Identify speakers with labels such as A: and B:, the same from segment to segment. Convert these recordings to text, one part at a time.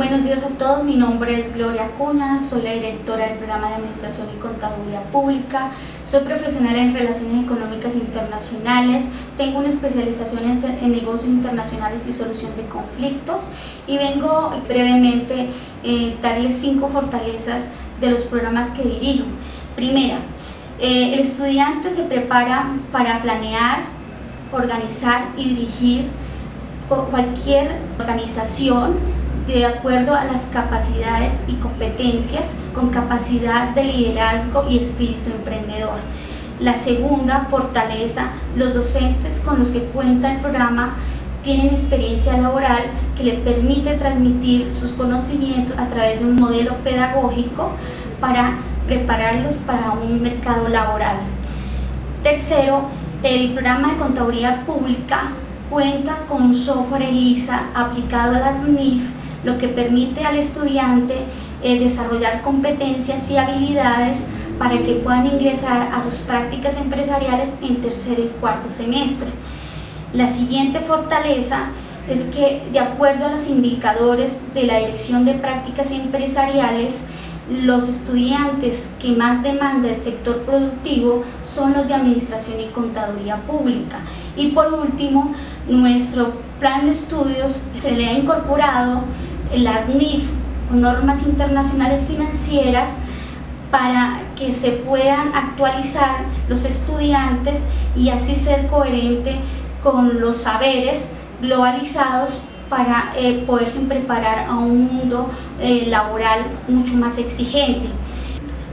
A: Buenos días a todos, mi nombre es Gloria Acuña, soy la directora del programa de Administración y Contaduría Pública, soy profesional en Relaciones Económicas Internacionales, tengo una especialización en negocios internacionales y solución de conflictos y vengo brevemente a darles 5 fortalezas de los programas que dirijo. Primera, el estudiante se prepara para planear, organizar y dirigir cualquier organización de acuerdo a las capacidades y competencias, con capacidad de liderazgo y espíritu emprendedor. La segunda fortaleza, los docentes con los que cuenta el programa tienen experiencia laboral que le permite transmitir sus conocimientos a través de un modelo pedagógico para prepararlos para un mercado laboral. Tercero, el programa de Contaduría Pública cuenta con un software ELISA aplicado a las NIF, lo que permite al estudiante desarrollar competencias y habilidades para que puedan ingresar a sus prácticas empresariales en tercer y cuarto semestre. La siguiente fortaleza es que, de acuerdo a los indicadores de la Dirección de Prácticas Empresariales, los estudiantes que más demanda el sector productivo son los de Administración y Contaduría Pública. Y por último, nuestro plan de estudios se le ha incorporado las NIF, normas internacionales financieras, para que se puedan actualizar los estudiantes y así ser coherente con los saberes globalizados para poderse preparar a un mundo laboral mucho más exigente.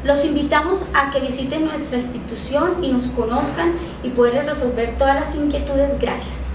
A: Los invitamos a que visiten nuestra institución y nos conozcan y poder resolver todas las inquietudes. Gracias.